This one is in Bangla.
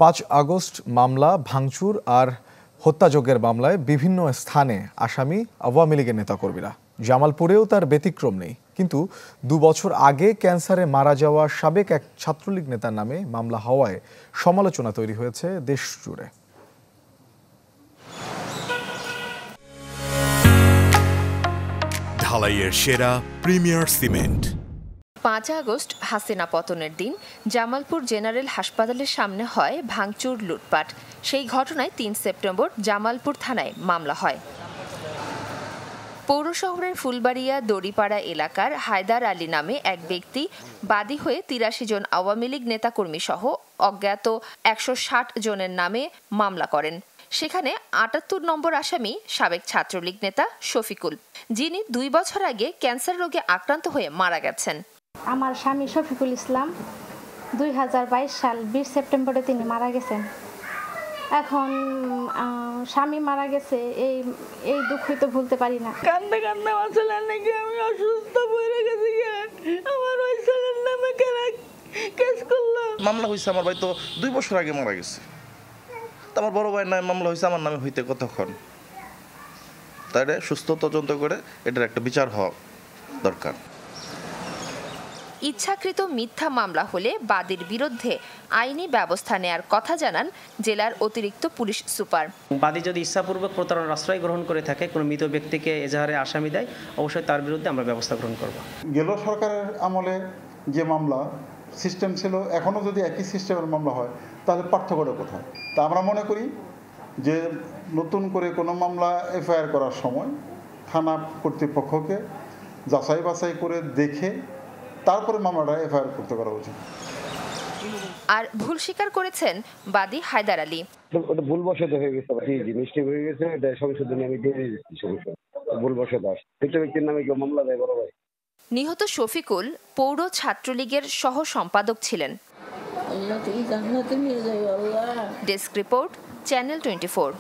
5 আগস্ট মামলা ভাঙচুর আর হত্যাযজ্ঞের মামলায় বিভিন্ন স্থানে আসামি আওয়ামী লীগের নেতাকর্মীরা। জামালপুরেও তার ব্যতিক্রম নেই, কিন্তু 2 বছর আগে ক্যান্সারে মারা যাওয়া সাবেক এক ছাত্রলীগ নেতার নামে মামলা হওয়ায় সমালোচনা তৈরি হয়েছে দেশ জুড়ে। ঢালাইয়ের সেরা প্রিমিয়ার সিমেন্ট। 5 আগস্ট হাসিনা পতনের দিন জামালপুর জেনারেল হাসপাতালের সামনে হয় ভাঙচুর, লুটপাট। সেই ঘটনায় 3 সেপ্টেম্বর জামালপুর থানায় মামলা হয়। পৌর শহরের ফুলবাড়িয়া দড়িপাড়া এলাকার হায়দার আলী নামে এক ব্যক্তি বাদী হয়ে 83 জন আওয়ামী লীগ নেতাকর্মী সহ অজ্ঞাত 160 জনের নামে মামলা করেন। সেখানে 78 নম্বর আসামি সাবেক ছাত্রলীগ নেতা শফিকুল, যিনি 2 বছর আগে ক্যান্সার রোগে আক্রান্ত হয়ে মারা গেছেন। আমার স্বামী শফিকুল ইসলাম 2022 সাল 20 সেপ্টেম্বরে তিনি মারা গেছেন। এখন স্বামী মারা গেছে, এই দুঃখই তো ভুলতে পারি না। কান্দে কান্দে আমার ছেলের নাকি আমি অসুস্থ হয়ে গেছি, আমার ওই ছেলের নামে কেস করলো। মামলা হয়েছে আমার ভাই তো 2 বছর আগে মারা গেছে। আমার বড় ভাইয়ের নামে মামলা হয়েছে আমার নামে হইতে কতক্ষণ? তাই সুস্থ তদন্ত করে এটার একটা বিচার হওয়া দরকার। ইচ্ছাকৃত মিথ্যা মামলা হলে বাদীর বিরুদ্ধে আইনি ব্যবস্থা নেয়ার কথা জানান জেলার অতিরিক্ত পুলিশ সুপার। বাদী যদি ইচ্ছাপূর্বক প্রতারণার আশ্রয় গ্রহণ করে থাকে, কোনো মৃত ব্যক্তিকে এজাহারে আসামি দেয়, অবশ্যই তার বিরুদ্ধে আমরা ব্যবস্থা গ্রহণ করব। গেল সরকারের আমলে যে মামলা সিস্টেম ছিল, এখনও যদি একই সিস্টেমের মামলা হয় তাহলে পার্থক্যটা কোথায়? তা আমরা মনে করি যে নতুন করে কোনো মামলা এফআইআর করার সময় থানা কর্তৃপক্ষকে যাচাই বাছাই করে দেখে তারপরে মামলাটা এফআইআর করতে করা উচিত। আর ভুল স্বীকার করেছেন বাদী হায়দার আলী। ওটা ভুলবশত হয়ে গেছে, জি মিস্টেক হয়ে গেছে, এটা সংশোধনী আমি দিয়ে দিচ্ছি। সমস্যা ভুলবশত আসে, একটা ব্যক্তির নামে কেউ মামলা দেয় বড় ভাই। নিহত শফিকুল পৌর ছাত্রলীগের সহ সম্পাদক ছিলেন। আল্লাহ তুমি জান্নাতে নিয়ে যাও আল্লাহ। Desk report, channel 24।